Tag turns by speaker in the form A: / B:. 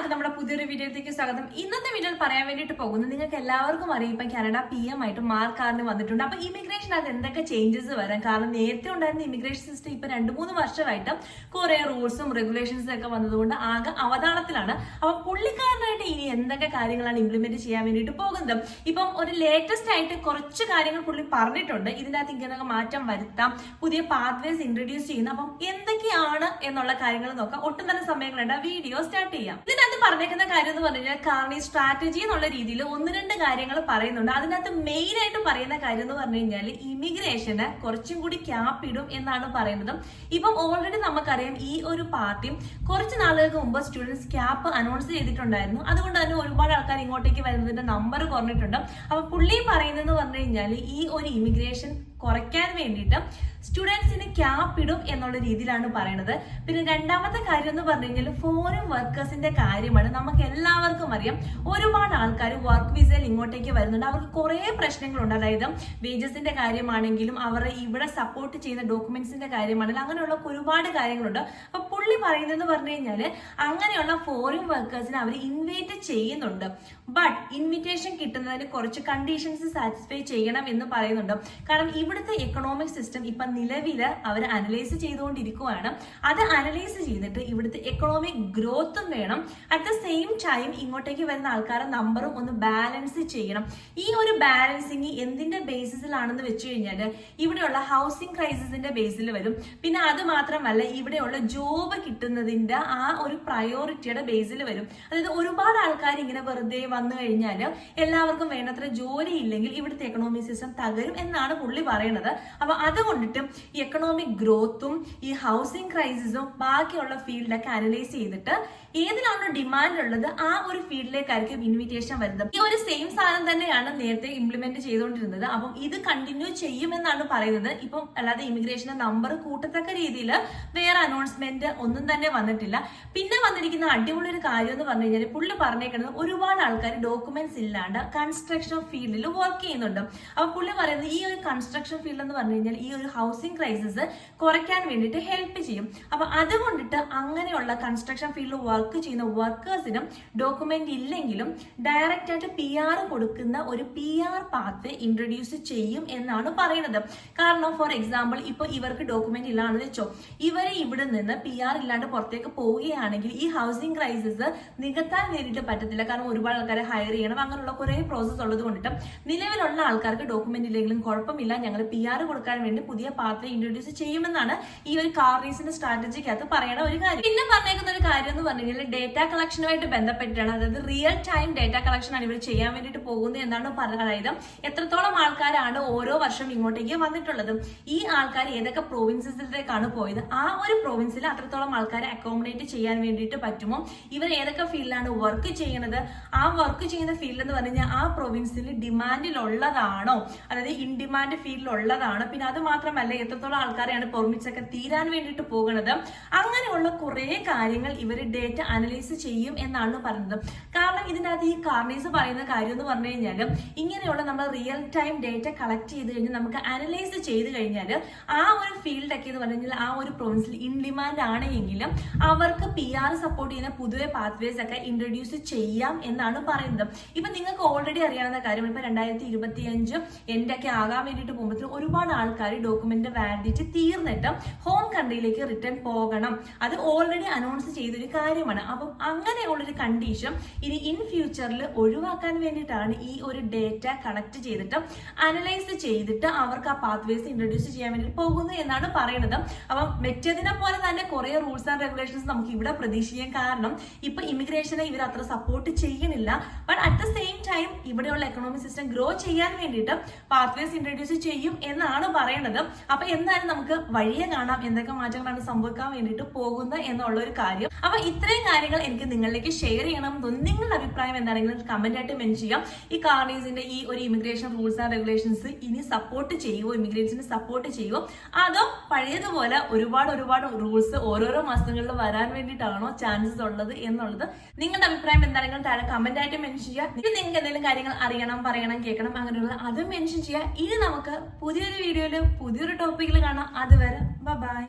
A: എല്ലാവർക്കും നമ്മുടെ പുതിയൊരു വീഡിയോയിലേക്ക് സ്വാഗതം. ഇന്നത്തെ വീഡിയോയിൽ പറയാൻ വേണ്ടിയിട്ട് പോകുന്നത് നിങ്ങൾക്ക് എല്ലാവർക്കും അറിയാം ഇപ്പം കാനഡ PM ആയിട്ട് മാർക്ക് കാർഡിന് വന്നിട്ടുണ്ട്. അപ്പൊ ഇമിഗ്രേഷൻ അത് എന്തൊക്കെ ചേഞ്ചസ് വരാം, കാരണം നേരത്തെ ഉണ്ടായിരുന്ന ഇമിഗ്രേഷൻ സിസ്റ്റം ഇപ്പൊ 2-3 വർഷമായിട്ട് കുറെ റൂൾസും റെഗുലേഷൻസും ഒക്കെ വന്നതുകൊണ്ട് ആകെ അവതാളത്തിലാണ്. അപ്പൊ പുള്ളിക്കാരനായിട്ട് ഇനി എന്തൊക്കെ കാര്യങ്ങളാണ് ഇംപ്ലിമെന്റ് ചെയ്യാൻ വേണ്ടിയിട്ട് പോകുന്നത്. ഇപ്പം ഒരു ലേറ്റസ്റ്റ് ആയിട്ട് കുറച്ച് കാര്യങ്ങൾ പുള്ളി പറഞ്ഞിട്ടുണ്ട്. ഇതിനകത്ത് ഇങ്ങനെ മാറ്റം വരുത്താം, പുതിയ പാത്വേസ് ഇൻട്രൊഡ്യൂസ് ചെയ്യുന്നു. അപ്പം എന്തൊക്കെയാണ് എന്നുള്ള കാര്യങ്ങൾ നോക്കാം. ഒട്ടും തന്നെ സമയങ്ങളുണ്ട്, വീഡിയോ സ്റ്റാർട്ട് ചെയ്യാം. ഇതിനകത്ത് പറഞ്ഞേക്കുന്ന കാര്യം എന്ന് പറഞ്ഞു കഴിഞ്ഞാൽ കാർണി സ്ട്രാറ്റജി എന്നുള്ള രീതിയിൽ 1-2 കാര്യങ്ങൾ പറയുന്നുണ്ട്. അതിനകത്ത് മെയിൻ ആയിട്ട് പറയുന്ന കാര്യം എന്ന് പറഞ്ഞു കഴിഞ്ഞാൽ ഇമിഗ്രേഷന് കുറച്ചും കൂടി ക്യാപ്പ് ഇടും എന്നാണ് പറയുന്നത്. ഇപ്പം ഓൾറെഡി നമുക്കറിയാം ഈ ഒരു പാർട്ടി കുറച്ച് നാളുകൾക്ക് മുമ്പ് സ്റ്റുഡൻസ് ക്യാപ്പ് അനൗൺസ് ചെയ്തിട്ടുണ്ടായിരുന്നു. അതുകൊണ്ട് തന്നെ ഒരുപാട് ആൾക്കാർ ഇങ്ങോട്ടേക്ക് വരുന്നതിന്റെ നമ്പർ കുറഞ്ഞിട്ടുണ്ട്. അപ്പൊ പുള്ളി പറയുന്നതെന്ന് പറഞ്ഞു കഴിഞ്ഞാൽ ഈ ഒരു ഇമിഗ്രേഷൻ കുറയ്ക്കാൻ വേണ്ടിയിട്ട് സ്റ്റുഡൻസിന് ക്യാപ്പ് ഇടും എന്നുള്ള രീതിയിലാണ് പറയുന്നത്. പിന്നെ രണ്ടാമത്തെ കാര്യം എന്ന് പറഞ്ഞു കഴിഞ്ഞാൽ ഫോറിൻ വർക്കേഴ്സിന്റെ കാര്യമാണ്. നമുക്ക് എല്ലാവർക്കും അറിയാം ഒരുപാട് ആൾക്കാർ വർക്ക് വിസയിൽ ഇങ്ങോട്ടേക്ക് വരുന്നുണ്ട്. അവർക്ക് കുറെ പ്രശ്നങ്ങളുണ്ട്. അതായത് വേജസിന്റെ കാര്യമാണെങ്കിലും അവരെ ഇവിടെ സപ്പോർട്ട് ചെയ്യുന്ന ഡോക്യുമെന്റ്സിന്റെ കാര്യമാണെങ്കിലും അങ്ങനെയുള്ള ഒരുപാട് കാര്യങ്ങളുണ്ട്. അപ്പൊ പുള്ളി പറയുന്നതെന്ന് പറഞ്ഞു കഴിഞ്ഞാൽ അങ്ങനെയുള്ള ഫോറിൻ വർക്കേഴ്സിനെ അവർ ഇൻവൈറ്റ് ചെയ്യുന്നുണ്ട്. ബട്ട് ഇൻവിറ്റേഷൻ കിട്ടുന്നതിന് കുറച്ച് കണ്ടീഷൻസ് സാറ്റിസ്ഫൈ ചെയ്യണം എന്ന് പറയുന്നുണ്ട്. കാരണം ഇവിടുത്തെ എക്കണോമിക് സിസ്റ്റം ഇപ്പൊ നിലവില് അവർ അനലൈസ് ചെയ്തുകൊണ്ടിരിക്കുകയാണ്. അത് അനലൈസ് ചെയ്തിട്ട് ഇവിടുത്തെ എക്കണോമിക് ഗ്രോത്തും വേണം. അറ്റ് ദ സെയിം ടൈം ഇങ്ങോട്ടേക്ക് വരുന്ന ആൾക്കാരുടെ നമ്പറും ഒന്ന് ബാലൻസ് ചെയ്യണം. ഈ ഒരു ബാലൻസിങ് എന്തിന്റെ ബേസിസിലാണെന്ന് വെച്ച് കഴിഞ്ഞാൽ ഇവിടെയുള്ള ഹൗസിംഗ് ക്രൈസിസിന്റെ ബേസിൽ വരും. പിന്നെ അത് മാത്രമല്ല ഇവിടെയുള്ള ജോബ് കിട്ടുന്നതിന്റെ ആ ഒരു പ്രയോറിറ്റിയുടെ ബേസിൽ വരും. അതായത് ഒരുപാട് ആൾക്കാർ ഇങ്ങനെ വെറുതെ വന്നു കഴിഞ്ഞാൽ എല്ലാവർക്കും വേണ്ടത്ര ജോലി ഇല്ലെങ്കിൽ ഇവിടുത്തെ എക്കണോമിക് സിസ്റ്റം തകരും എന്നാണ് പുള്ളി പറയുന്നത്. അപ്പൊ അതുകൊണ്ടിട്ടും ഈ എക്കണോമിക് ഗ്രോത്തും ഈ ഹൗസിംഗ് ക്രൈസിസും ബാക്കിയുള്ള ഫീൽഡൊക്കെ അനലൈസ് ചെയ്തിട്ട് ഏതിനാണോ ഡിമാൻഡ് ഉള്ളത് ആ ഒരു ഫീൽഡിലേക്കായിരിക്കും ഇൻവിറ്റേഷൻ വരുന്നത്. ഈ ഒരു സെയിം സാധനം തന്നെയാണ് നേരത്തെ ഇംപ്ലിമെന്റ് ചെയ്തുകൊണ്ടിരുന്നത്. അപ്പം ഇത് കണ്ടിന്യൂ ചെയ്യുമെന്നാണ് പറയുന്നത്. ഇപ്പം അല്ലാതെ ഇമിഗ്രേഷന്റെ നമ്പർ കൂട്ടത്തക്ക രീതിയിൽ വേറെ അനൗൺസ്മെന്റ് ഒന്നും തന്നെ വന്നിട്ടില്ല. പിന്നെ വന്നിരിക്കുന്ന അടിപൊളി ഒരു കാര്യം എന്ന് പറഞ്ഞു കഴിഞ്ഞാൽ പുള്ളി പറഞ്ഞേക്കുന്നത് ഒരുപാട് ആൾക്കാർ ഡോക്യുമെന്റ്സ് ഇല്ലാണ്ട് കൺസ്ട്രക്ഷൻ ഫീൽഡിൽ വർക്ക് ചെയ്യുന്നുണ്ട്. അപ്പൊ പുള്ളി പറയുന്നത് ഈ ഒരു കൺസ്ട്രക്ഷൻ ഫീൽഡ് എന്ന് പറഞ്ഞു കഴിഞ്ഞാൽ ഈ ഒരു ഹൗസിംഗ് ക്രൈസിസ് കുറയ്ക്കാൻ വേണ്ടിയിട്ട് ഹെൽപ്പ് ചെയ്യും. അപ്പൊ അതുകൊണ്ടിട്ട് അങ്ങനെയുള്ള കൺസ്ട്രക്ഷൻ ഫീൽഡിൽ വർക്ക് ചെയ്യുന്ന വർക്കേഴ്സിനും ഡോക്യുമെന്റ് ഇല്ലെങ്കിലും ഡയറക്റ്റ് ആയിട്ട് PR കൊടുക്കുന്ന ഒരു PR പാത്വേ ഇൻട്രൊഡ്യൂസ് ചെയ്യും എന്നാണ് പറയുന്നത്. കാരണം ഫോർ എക്സാമ്പിൾ ഇപ്പൊ ഇവർക്ക് ഡോക്യുമെന്റ് ഇല്ലാന്ന് വെച്ചോ, ഇവരെ ഇവിടെ നിന്ന് PR ഇല്ലാണ്ട് പുറത്തേക്ക് പോവുകയാണെങ്കിൽ ഈ ഹൗസിംഗ് ക്രൈസിസ് നികത്താൻ വേണ്ടിയിട്ട് പറ്റത്തില്ല. കാരണം ഒരുപാട് ആൾക്കാരെ ഹയർ ചെയ്യണം, അങ്ങനെയുള്ള കുറെ പ്രോസസ് ഉള്ളത് കൊണ്ടിട്ട് നിലവിലുള്ള ആൾക്കാർക്ക് ഡോക്യുമെന്റ് ഇല്ലെങ്കിലും കുഴപ്പമില്ല, ഞങ്ങൾ PR കൊടുക്കാൻ വേണ്ടി പുതിയ പാത്വേ ഇൻട്രൊഡ്യൂസ് ചെയ്യുമെന്നാണ് ഈ ഒരു കാർണീസിന്റെ സ്ട്രാറ്റജിക്കകത്ത് പറയുന്ന ഒരു കാര്യം. പിന്നെ പറഞ്ഞേക്കുന്ന ഒരു കാര്യം എന്ന് പറഞ്ഞു കഴിഞ്ഞാൽ ഡേറ്റ കളക്ഷനുമായിട്ട് ബന്ധപ്പെട്ടിട്ടാണ്. അതായത് റിയൽ ടൈം ഡേറ്റ കളക്ഷൻ ആണ് ഇവർ ചെയ്യാൻ വേണ്ടിയിട്ട് പോകുന്നത് എന്നാണ് പറഞ്ഞത്. അതായത് എത്രത്തോളം ആൾക്കാരാണ് ഓരോ വർഷം ഇങ്ങോട്ടേക്ക് വന്നിട്ടുള്ളത്, ഈ ആൾക്കാർ ഏതൊക്കെ പ്രൊവിൻസസിലേക്കാണ് പോയത്, ആ ഒരു പ്രൊവിൻസിൽ അത്രത്തോളം ആൾക്കാരെ അക്കോമഡേറ്റ് ചെയ്യാൻ വേണ്ടിയിട്ട് പറ്റുമോ, ഇവർ ഏതൊക്കെ ഫീൽഡിലാണ് വർക്ക് ചെയ്യുന്നത്, ആ വർക്ക് ചെയ്യുന്ന ഫീൽഡ് എന്ന് പറഞ്ഞാൽ ആ പ്രൊവിൻസിൽ ഡിമാൻഡിലുള്ളതാണോ, അതായത് ഇൻ ഡിമാൻഡ് ഫീൽഡിലുള്ളതാണ്. പിന്നെ അത് മാത്രമല്ല എത്രത്തോളം ആൾക്കാരെയാണ് പെർമിറ്റ്സ് ഒക്കെ തീരാൻ വേണ്ടിയിട്ട് പോകുന്നത്. അങ്ങനെയുള്ള കുറെ കാര്യങ്ങൾ ഇവർ ഡേറ്റ അനലൈസ് ചെയ്യും എന്നാണ് പറയുന്നത്. കാരണം ഇതിനകത്ത് ഈ കാർണീസ് പറയുന്ന കാര്യം എന്ന് പറഞ്ഞു കഴിഞ്ഞാൽ ഇങ്ങനെയുള്ള നമ്മൾ റിയൽ ടൈം ഡേറ്റ കളക്ട് ചെയ്ത് കഴിഞ്ഞാൽ നമുക്ക് അനലൈസ് ചെയ്ത് കഴിഞ്ഞാൽ ആ ഒരു ഫീൽഡൊക്കെ എന്ന് പറഞ്ഞു കഴിഞ്ഞാൽ ആ ഒരു പ്രൊവിൻസിൽ ഇൻ ഡിമാൻഡ് ആണെങ്കിലും അവർക്ക് PR സപ്പോർട്ട് ചെയ്യുന്ന പുതിയ പാത്വേസ് ഒക്കെ ഇൻട്രൊഡ്യൂസ് ചെയ്യാം എന്നാണ് പറയുന്നത്. ഇപ്പൊ നിങ്ങൾക്ക് ഓൾറെഡി അറിയാവുന്ന കാര്യം ഇപ്പൊ 2025 എന്റെയൊക്കെ ആകാൻ വേണ്ടിയിട്ട് പോകുമ്പോൾ ഒരുപാട് ആൾക്കാർ ഡോക്യുമെന്റ് വാലിഡിറ്റി തീർന്നിട്ട് ഹോം കൺട്രിയിലേക്ക് റിട്ടേൺ പോകണം. അത് ഓൾറെഡി അനൗൺസ് ചെയ്തൊരു കാര്യമാണ്. അപ്പം അങ്ങനെയുള്ളൊരു കണ്ടീഷൻ ഇനി ഇൻ ഫ്യൂച്ചറിൽ ഒഴിവാക്കാൻ വേണ്ടിയിട്ടാണ് ഈ ഒരു ഡേറ്റ കളക്ട് ചെയ്തിട്ട് അനലൈസ് ചെയ്തിട്ട് അവർക്ക് ആ പാത്വേസ് ഇൻട്രൊഡ്യൂസ് ചെയ്യാൻ വേണ്ടി പോകുന്നു എന്നാണ് പറയുന്നത്. അപ്പം മറ്റേതിനെ പോലെ തന്നെ കുറെ റൂൾസ് ആൻഡ് റെഗുലേഷൻസ് നമുക്ക് ഇവിടെ പ്രതീക്ഷിക്കാം. കാരണം ഇപ്പൊ ഇമിഗ്രേഷനെ ഇവർ അത്ര സപ്പോർട്ട് ചെയ്യണില്ല. But at the same time ഇവിടെയുള്ള എക്കണോമിക് സിസ്റ്റം ഗ്രോ ചെയ്യാൻ വേണ്ടിയിട്ട് പാത്വേസ് ഇൻട്രൊഡ്യൂസ് ചെയ്യും എന്നാണ് പറയുന്നത്. അപ്പൊ എന്തായാലും നമുക്ക് വഴിയെ കാണാം എന്തൊക്കെ മാറ്റങ്ങളാണ് സംഭവിക്കാൻ വേണ്ടിയിട്ട് പോകുന്നത് എന്നുള്ള ഒരു കാര്യം. അപ്പൊ ഇത്രയും കാര്യങ്ങൾ എനിക്ക് നിങ്ങളിലേക്ക് ഷെയർ ചെയ്യണം തോന്നി. നിങ്ങളുടെ അഭിപ്രായം എന്താണെങ്കിലും കമന്റ് ആയിട്ട് മെൻഷൻ ചെയ്യാം. ഈ കാർണീസിന്റെ ഈ ഒരു ഇമിഗ്രേഷൻ റൂൾസ് ആൻഡ് റെഗുലേഷൻസ് ഇനി സപ്പോർട്ട് ചെയ്യുമോ, ഇമിഗ്രേഷന് സപ്പോർട്ട് ചെയ്യുമോ, അതോ പഴയതുപോലെ ഒരുപാട് റൂൾസ് ഓരോരോ മാസങ്ങളിൽ വരാൻ വേണ്ടിയിട്ടാണോ ചാൻസസ് ഉള്ളത് എന്നുള്ളത് നിങ്ങളുടെ അഭിപ്രായം എന്താണെങ്കിലും താഴെ കമന്റ് ആയിട്ട് മെൻഷൻ ചെയ്യുക. നിങ്ങൾക്ക് എന്തെങ്കിലും കാര്യങ്ങൾ അറിയണം, പറയണം, കേൾക്കണം അങ്ങനെയുള്ള അത് മെൻഷൻ ചെയ്യുക. ഇനി നമുക്ക് പുതിയൊരു വീഡിയോയിൽ പുതിയൊരു ടോപ്പിക്കിൽ കാണാം. അതുവരെ ബൈ.